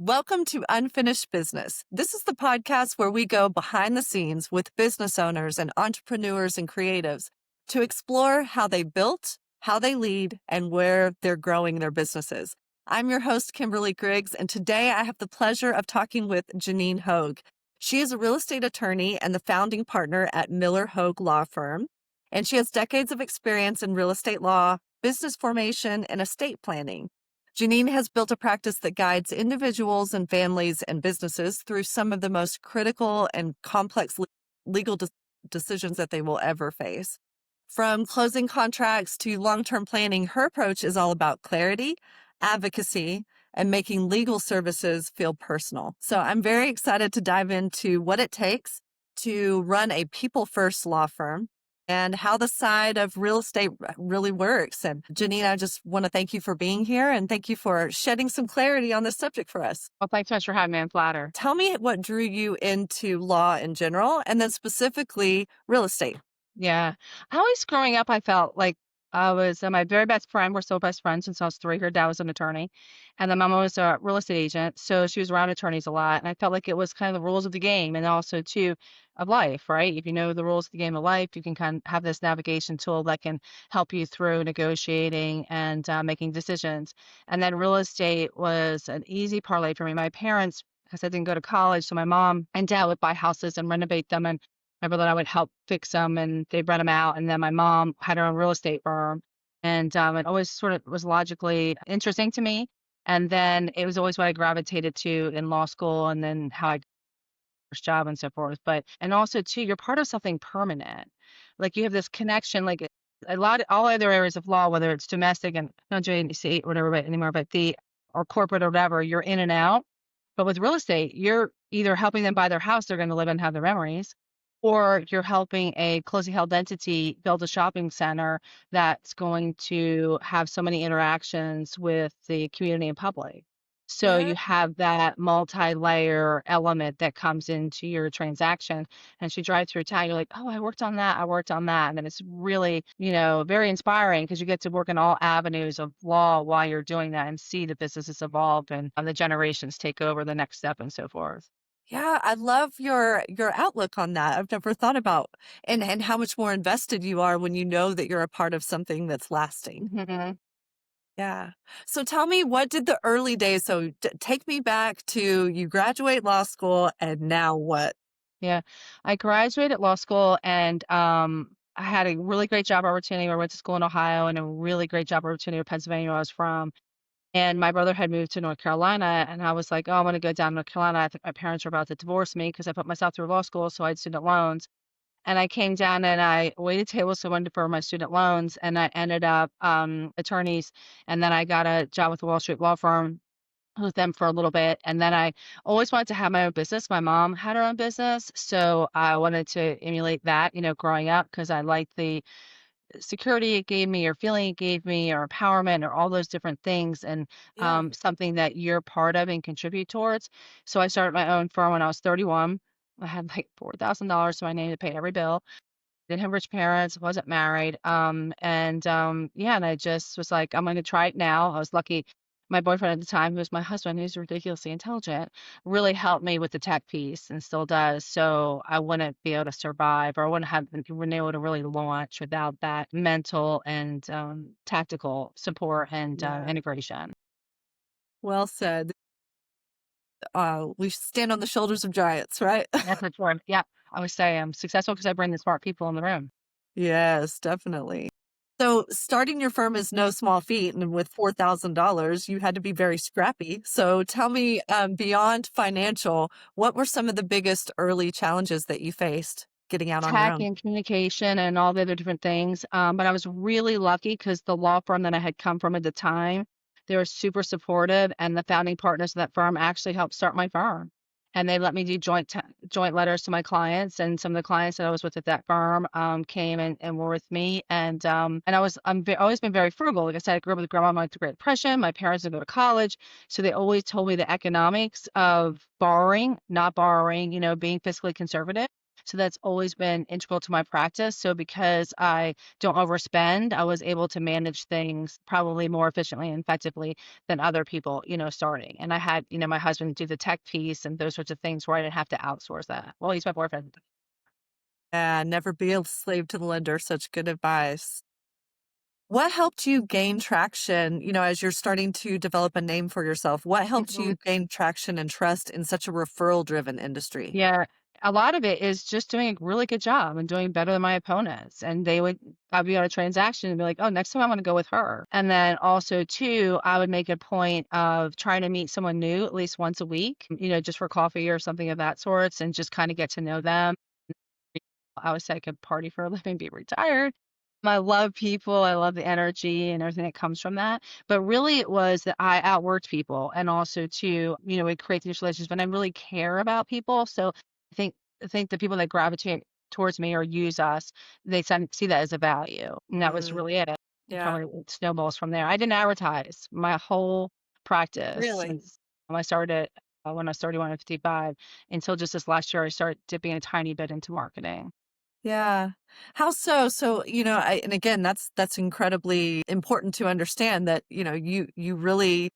Welcome to Unfinished Business. This is the podcast where we go behind the scenes with business owners and entrepreneurs and creatives to explore how they built, how they lead, and where they're growing their businesses. I'm your host, Kimberly Griggs, and today I have the pleasure of talking with Janine Hoag. She is a real estate attorney and the founding partner at Miller Hoag Law Firm, and she has decades of experience in real estate law, business formation, and estate planning. Janine has built a practice that guides individuals and families and businesses through some of the most critical and complex legal decisions that they will ever face. From closing contracts to long-term planning, her approach is all about clarity, advocacy, and making legal services feel personal. So I'm very excited to dive into what it takes to run a people-first law firm and how the side of real estate really works. And Janine, I just want to thank you for being here and thank you for shedding some clarity on this subject for us. Well, thanks so much for having me. I'm flattered. Tell me what drew you into law in general and then specifically real estate. Yeah. I always growing up, I felt like I was my very best friend. We're still best friends since I was three. Her dad was an attorney, and then my mom was a real estate agent. So she was around attorneys a lot. And I felt like it was kind of the rules of the game and also, too, of life, right? If you know the rules of the game of life, you can kind of have this navigation tool that can help you through negotiating and making decisions. And then real estate was an easy parlay for me. My parents, because I didn't go to college, so my mom and dad would buy houses and renovate them. And my brother and I would help fix them and they'd rent them out. And then my mom had her own real estate firm. And it always sort of was logically interesting to me. And then it was always what I gravitated to in law school and then how I got my first job and so forth. And also too, you're part of something permanent. Like you have this connection, like all other areas of law, whether it's domestic and not JNC or whatever but anymore, but or corporate or whatever, you're in and out. But with real estate, you're either helping them buy their house they're going to live in and have their memories, or you're helping a closely held entity build a shopping center that's going to have so many interactions with the community and public. So Yeah. you have that multi-layer element that comes into your transaction. And as you drive through town, you're like, oh, I worked on that. And then it's really, very inspiring because you get to work in all avenues of law while you're doing that and see the businesses evolve and the generations take over the next step and so forth. Yeah, I love your outlook on that. I've never thought about and how much more invested you are when you know that you're a part of something that's lasting. Mhm. Yeah. So tell me, what did the early days, so take me back to you graduate law school and now what? Yeah. I graduated law school and I had a really great job opportunity. I went to school in Ohio and a really great job opportunity in Pennsylvania where I was from. And my brother had moved to North Carolina and I was like, oh, I want to go down to North Carolina. I think my parents were about to divorce me because I put myself through law school, so I had student loans. And I came down and I waited tables so I wanted for my student loans and I ended up attorneys, and then I got a job with the Wall Street law firm with them for a little bit. And then I always wanted to have my own business. My mom had her own business. So I wanted to emulate that, growing up because I liked the security it gave me or feeling it gave me or empowerment or all those different things and Yeah. something that you're part of and contribute towards. So I started my own firm when I was 31. I had like $4,000 to my name to pay every bill. Didn't have rich parents, wasn't married. Yeah, and I just was like, I'm going to try it now. I was lucky. My boyfriend at the time, who was my husband, who's ridiculously intelligent, really helped me with the tech piece and still does. So I wouldn't be able to survive or I wouldn't have been able to really launch without that mental and tactical support and Yeah. integration. Well said. We stand on the shoulders of giants, right? That's for sure. Yeah, I would say I'm successful because I bring the smart people in the room. Yes, definitely. So starting your firm is no small feat, and with $4,000, you had to be very scrappy. So tell me, beyond financial, what were some of the biggest early challenges that you faced getting out on your Tech own? and communication and all the other different things. But I was really lucky because the law firm that I had come from at the time, they were super supportive, and the founding partners of that firm actually helped start my firm. And they let me do joint letters to my clients, and some of the clients that I was with at that firm came and were with me. And always been very frugal. Like I said, I grew up with a grandma who went through the Great Depression. My parents didn't go to college, so they always told me the economics of borrowing, not borrowing, being fiscally conservative. So that's always been integral to my practice. So because I don't overspend, I was able to manage things probably more efficiently and effectively than other people, starting. And I had, my husband do the tech piece and those sorts of things where I didn't have to outsource that. Well, he's my boyfriend. Yeah, never be a slave to the lender. Such good advice. What helped you gain traction, as you're starting to develop a name for yourself? What helped Mhm. you gain traction and trust in such a referral-driven industry? Yeah. A lot of it is just doing a really good job and doing better than my opponents. And I'd be on a transaction and be like, oh, next time I want to go with her. And then also, too, I would make a point of trying to meet someone new at least once a week, just for coffee or something of that sorts and just kind of get to know them. I would say I could party for a living, be retired. I love people. I love the energy and everything that comes from that. But really, it was that I outworked people, and also too, we create these relationships. But I really care about people, so I think the people that gravitate towards me or use us, they see that as a value, and that was Mm, really it. yeah. Probably it snowballs from there. I didn't advertise my whole practice Really? since I started when I started when I was 55 until just this last year. I started dipping a tiny bit into marketing. Yeah. How so? So, and again, that's incredibly important to understand that, you really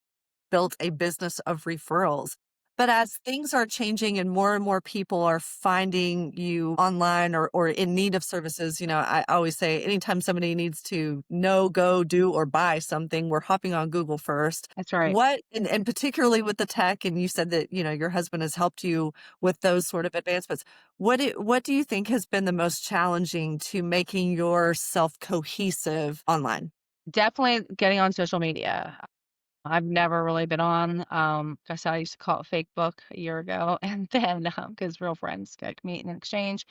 built a business of referrals. But as things are changing and more people are finding you online or in need of services, I always say anytime somebody needs to know, go, do, or buy something, we're hopping on Google first. That's right. And particularly with the tech, and you said that, your husband has helped you with those sort of advancements. What do you think has been the most challenging to making yourself cohesive online? Definitely getting on social media. I've never really been on, guess I used to call it fake book a year ago, and then, because real friends could meet and exchange.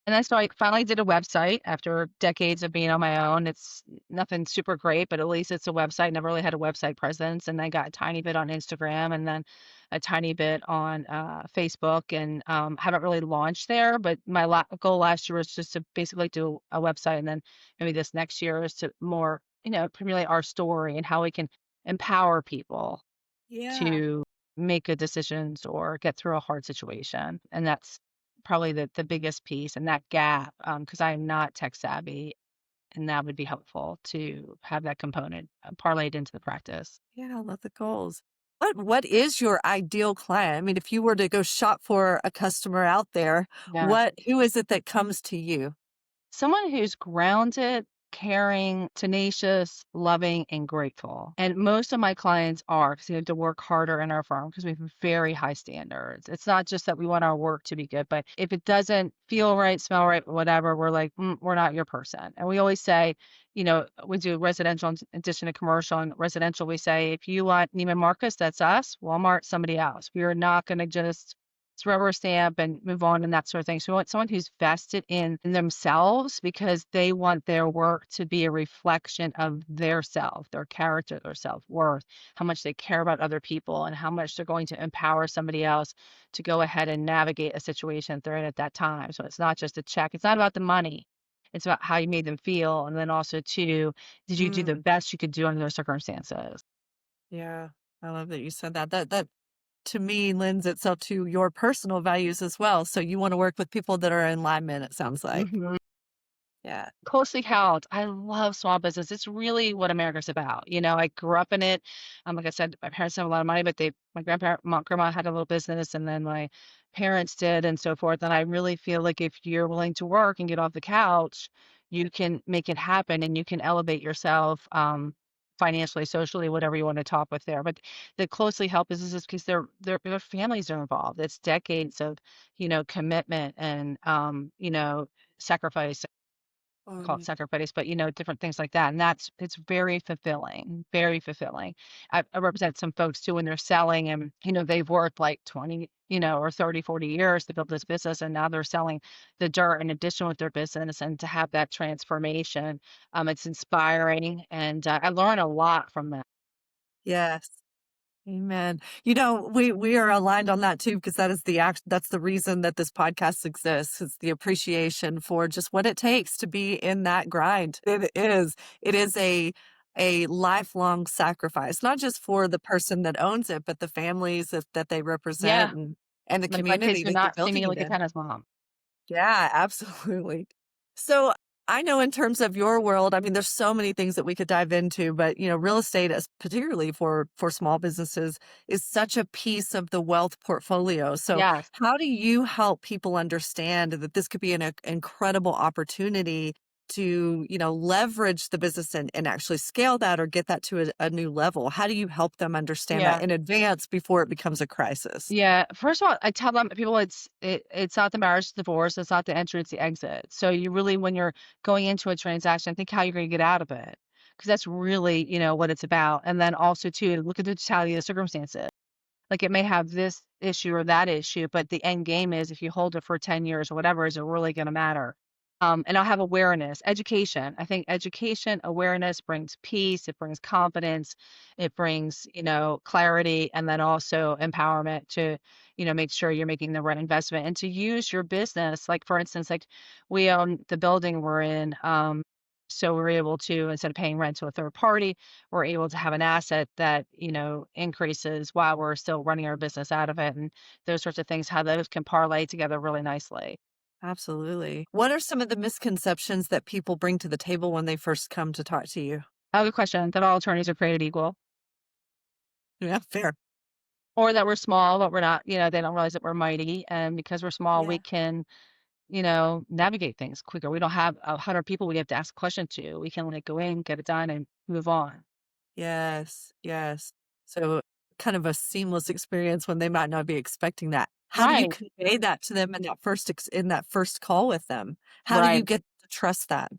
And then so I finally did a website after decades of being on my own. It's nothing super great, but at least it's a website. Never really had a website presence, and I got a tiny bit on Instagram and then a tiny bit on Facebook, and haven't really launched there. But my goal last year was just to basically do a website, and then maybe this next year is to more, formulate our story and how we can empower people Yeah. to make good decisions or get through a hard situation. And that's probably the biggest piece and that gap, because I'm not tech savvy, and that would be helpful to have that component parlayed into the practice. Yeah, I love the goals. What is your ideal client? I mean, if you were to go shop for a customer out there, Yeah. who is it that comes to you? Someone who's grounded, caring, tenacious, loving, and grateful. And most of my clients are because we have to work harder in our firm because we have very high standards. It's not just that we want our work to be good, but if it doesn't feel right, smell right, whatever, we're like, we're not your person. And we always say, we do residential in addition to commercial. And residential, we say, if you want Neiman Marcus, that's us. Walmart, somebody else. We are not going to just rubber stamp and move on and that sort of thing. So we want someone who's vested in themselves because they want their work to be a reflection of their self, their character, their self-worth, how much they care about other people and how much they're going to empower somebody else to go ahead and navigate a situation that they're in at that time. So it's not just a check. It's not about the money. It's about how you made them feel. And then also too, did you do the Mm, best you could do under those circumstances? yeah, I love that you said that. That to me lends itself to your personal values as well. So you want to work with people that are in alignment, it sounds like. Mhm. Yeah. Closely held. I love small business. It's really what America's about. I grew up in it. Like I said, my parents have a lot of money, but my grandma had a little business, and then my parents did, and so forth. And I really feel like if you're willing to work and get off the couch, you can make it happen, and you can elevate yourself, financially, socially, whatever you want to talk with there. But the closely held businesses because their families are involved. It's decades of, commitment and sacrifice call it Um, sacrifice, but different things like that. And it's very fulfilling, very fulfilling. I represent some folks too when they're selling and, they've worked like 20, or 30, 40 years to build this business. And now they're selling the dirt in addition with their business and to have that transformation. It's inspiring. And I learn a lot from that. yes. Amen. We are aligned on that too, because that's the reason that this podcast exists. It's the appreciation for just what it takes to be in that grind. It is a lifelong sacrifice, not just for the person that owns it, but the families that they represent Yeah. and the My kids community do that you're not see building me it like a in. tennis mom. Yeah, absolutely. So I know in terms of your world, I mean, there's so many things that we could dive into, but real estate, is particularly for small businesses, is such a piece of the wealth portfolio. So Yes. how do you help people understand that this could be an incredible opportunity to, leverage the business and actually scale that or get that to a new level? How do you help them understand that Yeah. in advance before it becomes a crisis? Yeah. First of all, I tell them people it's not the marriage divorce, it's not the entry, it's the exit. So you really, when you're going into a transaction, think how you're going to get out of it. Because that's really, what it's about. And then also too, look at the totality of the circumstances. Like it may have this issue or that issue, but the end game is if you hold it for 10 years or whatever, is it really going to matter? And I'll have awareness, education. I think education, awareness brings peace, it brings confidence, it brings, clarity, and then also empowerment to, make sure you're making the right investment and to use your business. Like for instance, like we own the building we're in. So we're able to, instead of paying rent to a third party, we're able to have an asset that, increases while we're still running our business out of it. And those sorts of things, how those can parlay together really nicely. Absolutely. What are some of the misconceptions that people bring to the table when they first come to talk to you? Oh, good question. That all attorneys are created equal, Yeah, fair. or that we're small, but we're not, they don't realize that we're mighty. And because we're small, we Yeah. can, navigate things quicker. We don't have 100 people we have to ask a question to. We can like go in, get it done, and move on. Yes. Yes. So kind of a seamless experience when they might not be expecting that. How do you Right. convey that to them in that first call with them? How do you Right. get to trust that?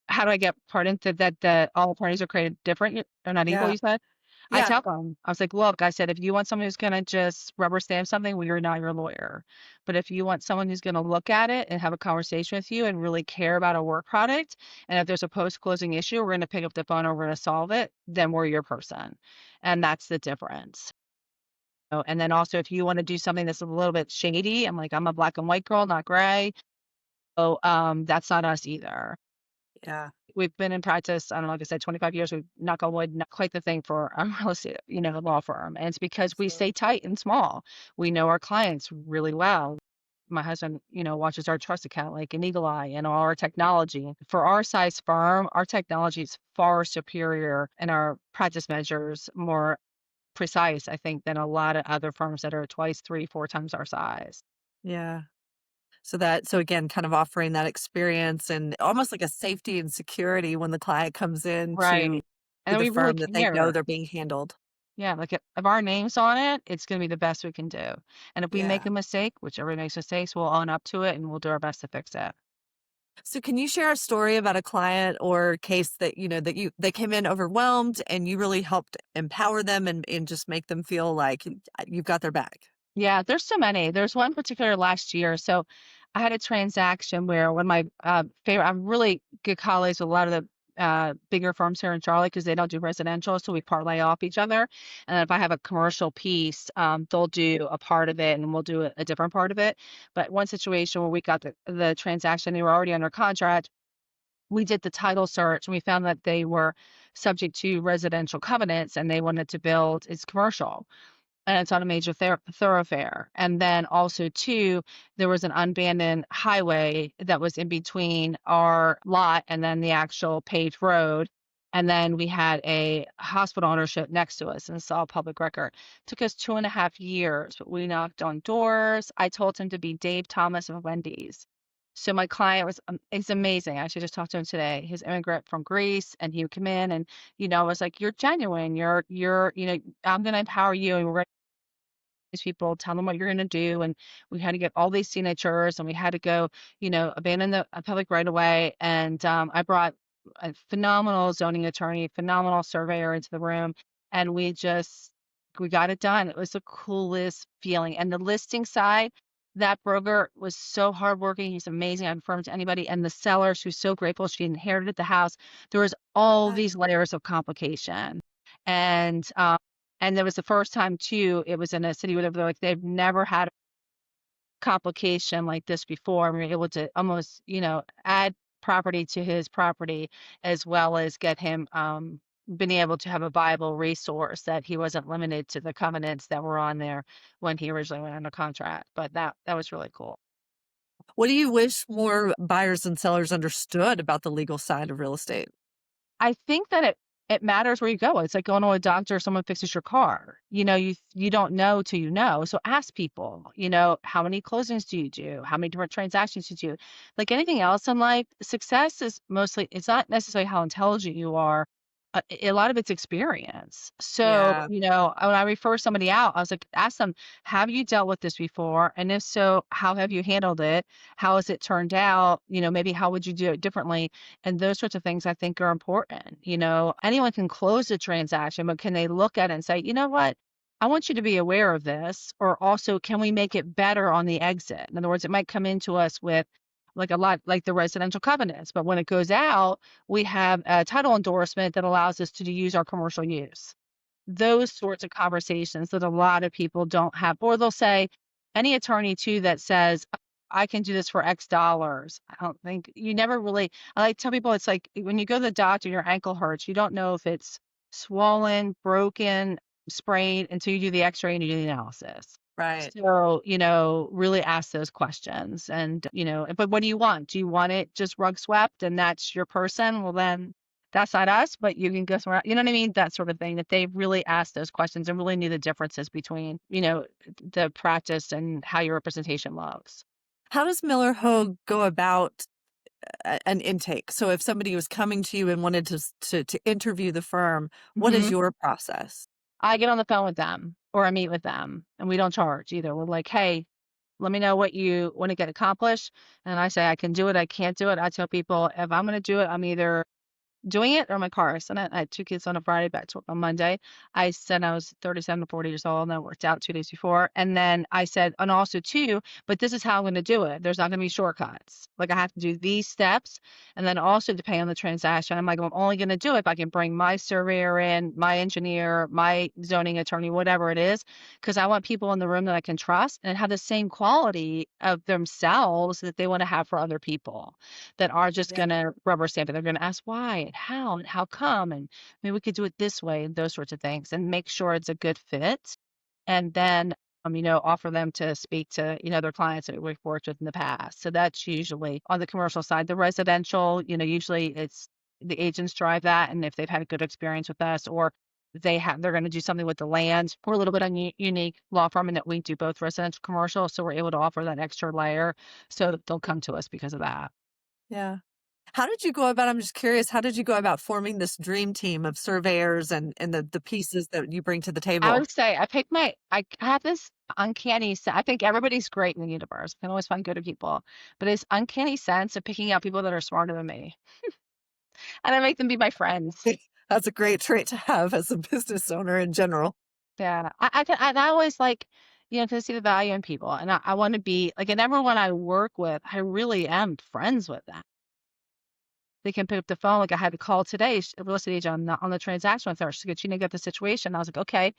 How do I get pardon that all parties are created different? They're not equal, Yeah. you said? I Yeah. tell them, I was like, "Look," I said, "if you want someone who's gonna just rubber stamp something, well, you're not your lawyer. But if you want someone who's gonna look at it and have a conversation with you and really care about a work product, and if there's a post-closing issue, we're gonna pick up the phone and we're gonna solve it, then we're your person." And that's the difference. Oh, and then also if you wanna do something that's a little bit shady, I'm like, "I'm a black and white girl, not gray." So, that's not us either. Yeah. We've been in practice, I don't know, like I said, 25 years. We knock on wood, not quite the thing for a real estate, law firm. And it's because we Absolutely. stay tight and small. We know our clients really well. My husband, watches our trust account like an eagle eye and all our technology. For our size firm, our technology is far superior and our practice measures more precise, I think, than a lot of other firms that are twice, three, four times our size. Yeah. So again, kind of offering that experience and almost like a safety and security when the client comes in Right. to And the we really firm that they know care. they're being handled. Yeah, like, if our name's on it, it's gonna be the best we can do, and if we make Yeah. a mistake, which everybody makes mistakes, we'll own up to it, and we'll do our best to fix it. So can you share a story about a client or case that, they came in overwhelmed and you really helped empower them and just make them feel like you've got their back? Yeah, there's so many. There's one particular last year. So I had a transaction where one of my favorite, I'm really good colleagues with a lot of the bigger firms here in Charlotte because they don't do residential. So we parlay off each other. And if I have a commercial piece, they'll do a part of it and we'll do a different part of it. But one situation where we got the transaction, they were already under contract. We did the title search and we found that they were subject to residential covenants and they wanted to build it's commercial and it's on a major thoroughfare. And then also too, there was an abandoned highway that was in between our lot and then the actual paved road. And then we had a hospital ownership next to us, and it's all public record. Took us 2.5 years, but we knocked on doors. I told him to be Dave Thomas of Wendy's. So my client was, it's amazing. I should just talk to him today. He's immigrant from Greece, and he would come in and, I was like, "You're genuine. I'm going to empower you, and we're these people, tell them what you're gonna do, and we had to get all these signatures, and we had to go, abandon the public right away, and, I brought a phenomenal zoning attorney, phenomenal surveyor into the room, and we got it done. It was the coolest feeling, and the listing side, that broker was so hardworking, he's amazing, I'd refer him to anybody, and the seller, she was so grateful, she inherited the house. There was all these layers of complication, and, and there was the first time too, it was in a city where they're like, they've never had a complication like this before. And we were able to almost, add property to his property as well as get him been able to have a viable resource that he wasn't limited to the covenants that were on there when he originally went under contract. But that was really cool. What do you wish more buyers and sellers understood about the legal side of real estate? I think that it matters where you go. It's like going to a doctor, someone fixes your car. You don't know till you know. So ask people, how many closings do you do? How many different transactions do you do? Like anything else in life, success is mostly it's not necessarily how intelligent you are. A lot of it's experience. So, Yeah, when I refer somebody out, I was like, ask them, have you dealt with this before? And if so, how have you handled it? How has it turned out? Maybe how would you do it differently? And those sorts of things I think are important. Anyone can close a transaction, but can they look at it and say, you know what? I want you to be aware of this, or also, can we make it better on the exit? In other words, it might come into us with like a lot like the residential covenants, but when it goes out, we have a title endorsement that allows us to use our commercial use. Those sorts of conversations that a lot of people don't have, or they'll say, any attorney too that says, I can do this for X dollars. I don't think you never really, I like to tell people it's like when you go to the doctor, your ankle hurts. You don't know if it's swollen, broken, sprained until you do the x ray and you do the analysis. right. So, really ask those questions. And, but what do you want? Do you want it just rug swept and that's your person? Well, then that's not us, but you can go somewhere. You know what I mean? That sort of thing, that they really ask those questions and really knew the differences between, the practice and how your representation looks. How does Miller Hoag go about an intake? So if somebody was coming to you and wanted to interview the firm, what is Mhm. your process? I get on the phone with them or I meet with them, and we don't charge either. We're like, "Hey, let me know what you want to get accomplished." And I say, "I can do it. I can't do it." I tell people, if I'm going to do it, I'm either doing it or my car. So I had 2 kids on a Friday, back to work on Monday. I said I was 37 to 40 years old, and I worked out 2 days before. And then I said, and also too, but this is how I'm gonna do it. There's not gonna be shortcuts. Like, I have to do these steps, and then also depending on the transaction, I'm like, I'm only gonna do it if I can bring my surveyor in, my engineer, my zoning attorney, whatever it is, because I want people in the room that I can trust and have the same quality of themselves that they wanna have for other people, that are just Yeah. gonna rubber stamp it. They're gonna ask why and how come, and maybe we could do it this way, and those sorts of things, and make sure it's a good fit. And then, offer them to speak to, their clients that we've worked with in the past. So that's usually on the commercial side. The residential, usually it's the agents drive that, and if they've had a good experience with us, or they're going to do something with the land. We're a little bit unique law firm in that we do both residential commercial, so we're able to offer that extra layer. So they'll come to us because of that. Yeah. How did you go about I'm just curious, how did you go about forming this dream team of surveyors and the pieces that you bring to the I table? would say I have this uncanny I think everybody's great in the universe. I can always find good people, but it's uncanny sense of picking out people that are smarter than me, and I make them be my friends. That's a great trait to have as a business owner in general. Yeah, I always like, 'cause I see the value in people, and I want to be like, and everyone I work with, I really am friends with them. They can pick up the phone. Like I had a call today, a real estate agent on the transaction with her. She said, "Gina, got the situation." I was like, "Okay,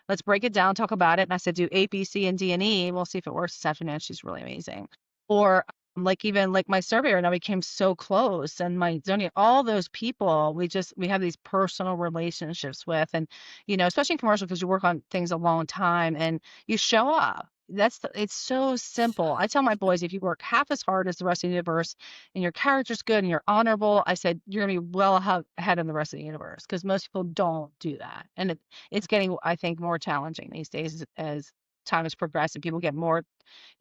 let's break it down, talk about it." And I said, "Do A, B, C, and D and E. We'll see if it works this afternoon." She's really amazing. Or like even like my surveyor and I became so close, and my zoning, all those people, we have these personal relationships with, and especially in commercial because you work on things a long time and you show up. It's so simple. I tell my boys, if you work half as hard as the rest of the universe and your character's good and you're honorable, I said, you're gonna be well ahead of the rest of the universe because most people don't do that. And it's getting, I think, more challenging these days as time has progressed and people get more,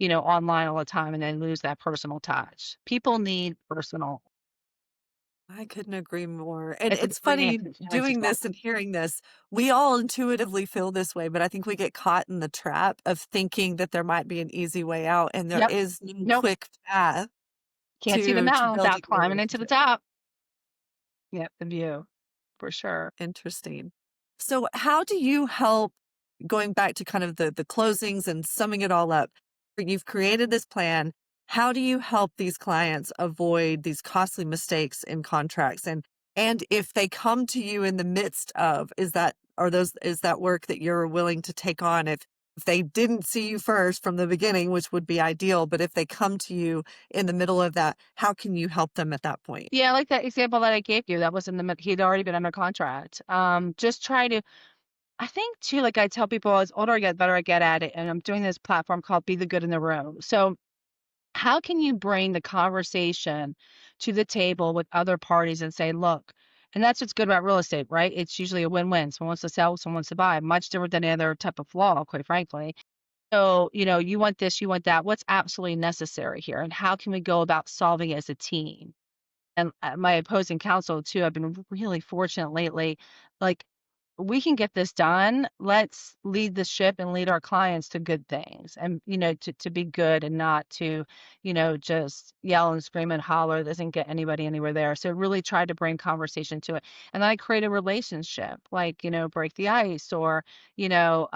online all the time and then lose that personal touch. People need personal. I couldn't agree more. And It's a it's bring it funny to feelings as doing well. this and hearing this. We all intuitively feel this way, but I think we get caught in the trap of thinking that there might be an easy way out, and there Yep. is no Nope. quick path Can't see the to mountain without building a climbing into the relationship. top. Yep, the view for sure. Interesting. So how do you help going back to kind of the closings and summing it all up? You've created this plan. How do you help these clients avoid these costly mistakes in contracts? And if they come to you in the midst of, is that work that you're willing to take on if they didn't see you first from the beginning, which would be ideal, but if they come to you in the middle of that, how can you help them at that point? Yeah, like that example that I gave you, that was in the he'd already been under contract. Just try to I think too, like I tell people, as older I get, better I get at it. And I'm doing this platform called Be the Good in the Room. So How can you bring the conversation to the table with other parties and say, look, and that's what's good about real estate, right? It's usually a win-win. Someone wants to sell, someone wants to buy, much different than any other type of law, quite frankly. So, you want this, you want that. What's absolutely necessary here? And how can we go about solving it as a team? And, my opposing counsel too, I've been really fortunate lately, like, we can get this done. Let's lead the ship and lead our clients to good things and, to be good and not to, just yell and scream and holler. It doesn't get anybody anywhere there. So really try to bring conversation to it. And then I create a relationship, like, break the ice or, humor.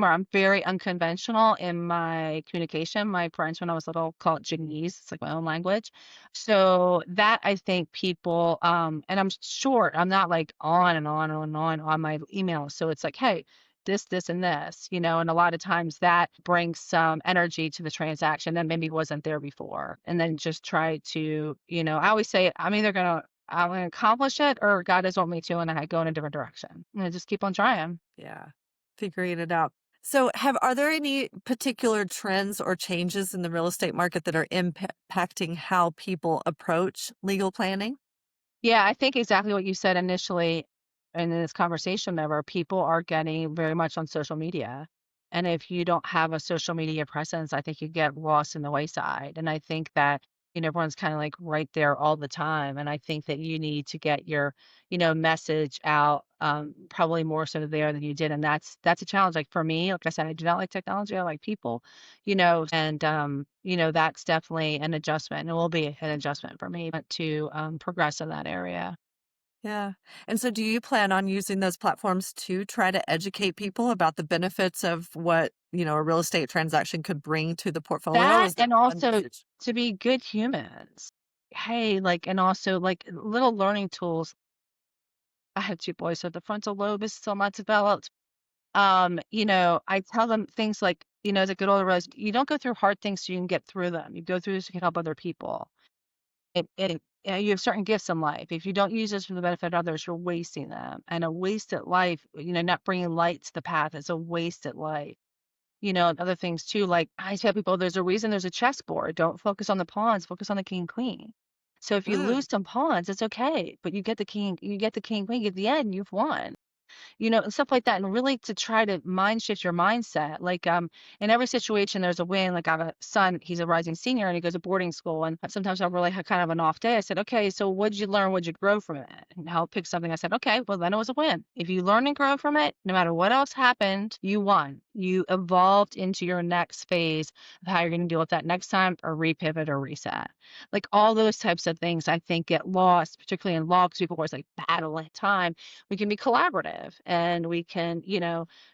I'm very unconventional in my communication. My parents, when I was little, called it Janese. It's like my own language. So that I think people, and I'm short, I'm not like on and on and on my email. So it's like, hey, this, and this, and a lot of times that brings some energy to the transaction that maybe wasn't there before. And then just try to, I always say I'm gonna accomplish it or God doesn't want me to, and I go in a different direction. And I just keep on trying. Yeah. Figuring it out. So are there any particular trends or changes in the real estate market that are impacting how people approach legal planning? Yeah, I think exactly what you said initially in this conversation there, where people are getting very much on social media. And if you don't have a social media presence, I think you get lost in the wayside. And I think that, everyone's kind of like right there all the time. And I think that you need to get your, message out probably more so there than you did. And that's a challenge. Like for me, like I said, I do not like technology. I like people, and that's definitely an adjustment. And it will be an adjustment for me to progress in that area. Yeah. And so do you plan on using those platforms to try to educate people about the benefits of what, a real estate transaction could bring to the portfolio? That Is that and one also message? to be good humans. Hey, like, and also like little learning tools. I have two boys, so the frontal lobe is still not developed. I tell them things like, as a good older rose, you don't go through hard things so you can get through them. You go through this so you can help other people. You have certain gifts in life. If you don't use this for the benefit of others, you're wasting them. And a wasted life, not bringing light to the path is a wasted life. And other things too, like I tell people there's a reason there's a chessboard. Don't focus on the pawns, focus on the king queen. So if you Mm, lose some pawns, it's okay. But you get the king queen, at the end, you've won, and stuff like that. And really to try to mind shift your mindset. Like, in every situation, there's a win. Like I have a son, he's a rising senior and he goes to boarding school. And sometimes I'll really have kind of an off day. I said, okay, so what'd you learn? What'd you grow from it? And I'll pick something. I said, okay, well, then it was a win. If you learn and grow from it, no matter what else happened, you won. You evolved into your next phase of how you're going to deal with that next time or repivot or reset. Like all those types of things, I think get lost, particularly in law, because people always like battle at time. We can be collaborative and we can,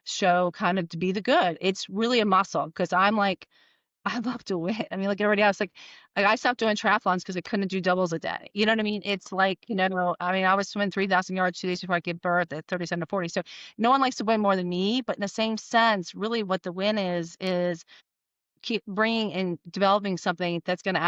show kind of to be the good. It's really a muscle because I'm like, I love to win. I mean, like everybody else, like I stopped doing triathlons because I couldn't do doubles a day. You know what I mean? It's like, I mean, I was swimming 3,000 yards 2 days before I gave birth at 37 to 40. So no one likes to win more than me. But in the same sense, really what the win is keep bringing and developing something that's going to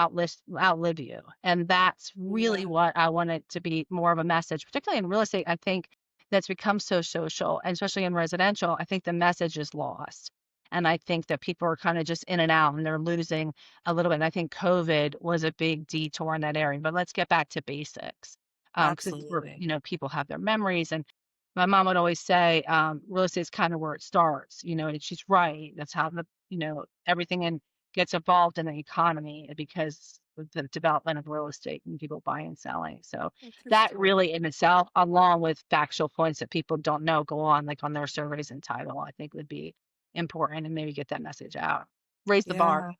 outlive you. And that's really yeah, what I want it to be more of a message, particularly in real estate. I think that's become so social, and especially in residential. I think the message is lost. And I think that people are kind of just in and out and they're losing a little bit. And I think COVID was a big detour in that area. But let's get back to basics. Because it's where, absolutely. people have their memories. And my mom would always say, real estate is kind of where it starts, and she's right. That's how everything gets involved in the economy because of the development of real estate and people buying and selling. So that Interesting. really in itself, along with factual points that people don't know, go on like on their surveys and title, I think would be important and maybe get that message out. Raise the bar.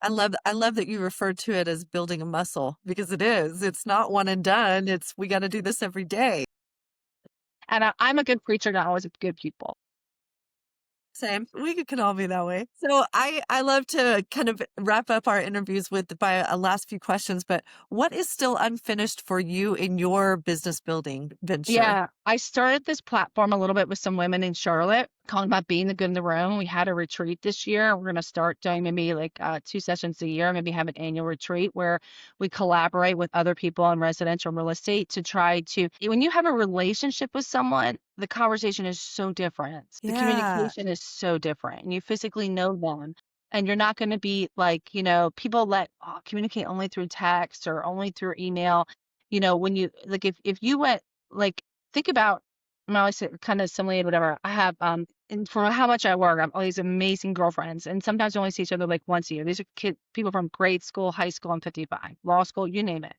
Yeah. I love that you referred to it as building a muscle because it is. It's not one and done. It's we got to do this every day. And I'm a good preacher, not always a good people. Same. We can all be that way. So I love to kind of wrap up our interviews with by a last few questions, but what is still unfinished for you in your business building venture? Yeah, I started this platform a little bit with some women in Charlotte, calling about being the good in the room. We had a retreat this year. We're going to start doing maybe like 2 sessions a year, maybe have an annual retreat where we collaborate with other people in residential real estate to try to, when you have a relationship with someone, the conversation is so different. The Yeah. communication is so different, and you physically know them. And you're not gonna be like, people communicate only through text or only through email. When you like, if you went like, think about, I'm always kind of simulated, whatever. I have, and for how much I work, I have all these amazing girlfriends, and sometimes we only see each other like once a year. These are people from grade school, high school. I'm 55, law school, you name it.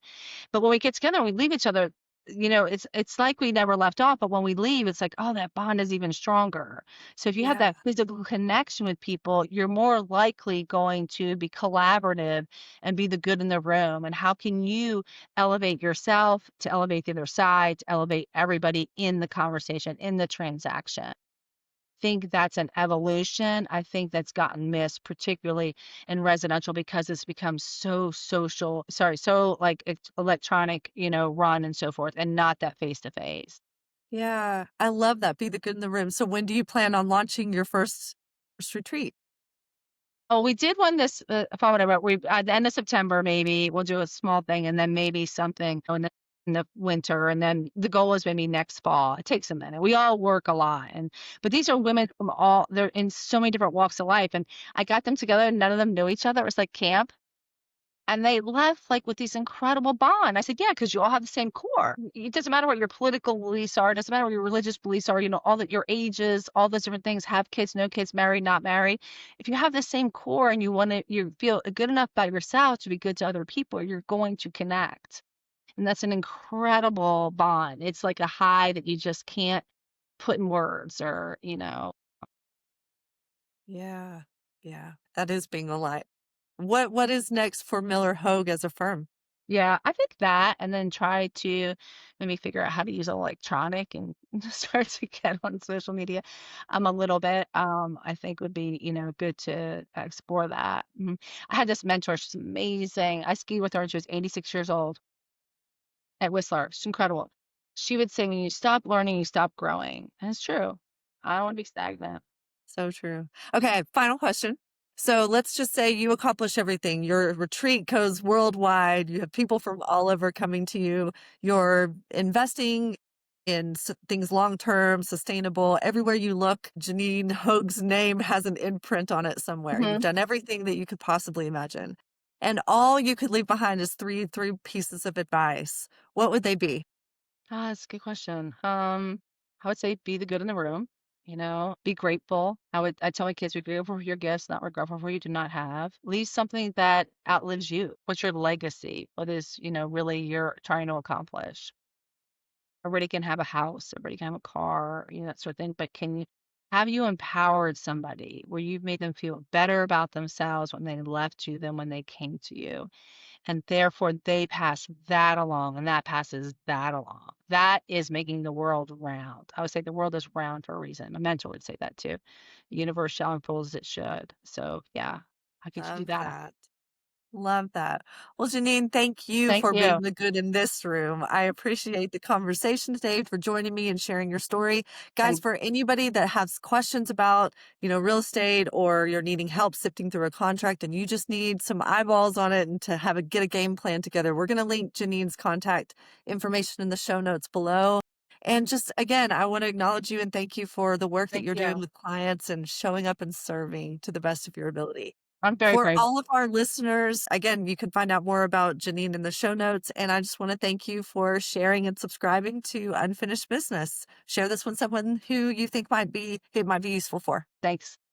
But when we get together and we leave each other, it's like we never left off, but when we leave, it's like, oh, that bond is even stronger. So if you have Yeah. that physical connection with people, you're more likely going to be collaborative and be the good in the room. And how can you elevate yourself to elevate the other side, to elevate everybody in the conversation, in the transaction? Think that's an evolution. I think that's gotten missed, particularly in residential, because it's become so social, sorry, so like electronic, run and so forth, and not that face to face. Yeah. I love that. Be the good in the room. So when do you plan on launching your first retreat? Oh, we did one this fall, whatever. We at the end of September, maybe we'll do a small thing, and then maybe something in the winter, and then the goal is maybe next fall. It takes a minute. We all work a lot, but these are women from they're in so many different walks of life, and I got them together, and none of them knew each other. It was like camp. And they left, like, with this incredible bond. I said, "Yeah, because you all have the same core. It doesn't matter what your political beliefs are, it doesn't matter what your religious beliefs are, all that your ages, all those different things, have kids, no kids, married, not married. If you have the same core and you feel good enough about yourself to be good to other people, you're going to connect." And that's an incredible bond. It's like a high that you just can't put in words or. Yeah. Yeah. That is being a light. What is next for Miller Hoag as a firm? Yeah, I think that, and then try to maybe figure out how to use electronic and start to get on social media, a little bit. I think would be, good to explore that. I had this mentor, she's amazing. I skied with her when she was 86 years old at Whistler. She's incredible. She would say, when you stop learning, you stop growing. And it's true. I don't want to be stagnant. So true. Okay, final question. So let's just say you accomplish everything. Your retreat goes worldwide. You have people from all over coming to you. You're investing in things long term, sustainable. Everywhere you look, Janine Hoag's name has an imprint on it somewhere. You've Hmm. done everything that you could possibly imagine. And all you could leave behind is three pieces of advice. What would they be? Ah, that's a good question. I would say be the good in the room, be grateful. I tell my kids, be grateful for your gifts, not regretful for you do not have. Leave something that outlives you. What's your legacy? What is, really you're trying to accomplish? Everybody can have a house, everybody can have a car, that sort of thing. But have you empowered somebody where you've made them feel better about themselves when they left you than when they came to you? And therefore they pass that along, and that passes that along. That is making the world round. I would say the world is round for a reason. My mentor would say that too. The universe shall unfold as it should. So yeah, how could you do Love that? that. Love that. Well, Janine, thank you Thank for you. being the good in this room. I appreciate the conversation today, for joining me and sharing your story. Guys, Thank for anybody that has questions about, real estate, or you're needing help sifting through a contract and you just need some eyeballs on it and to get a game plan together, we're going to link Janine's contact information in the show notes below. And just again, I want to acknowledge you and thank you for the work that thank you're doing you. with clients and showing up and serving to the best of your ability. I'm very For grateful. all of our listeners, again, you can find out more about Janine in the show notes. And I just want to thank you for sharing and subscribing to Unfinished Business. Share this with someone who you think it might be useful for. Thanks.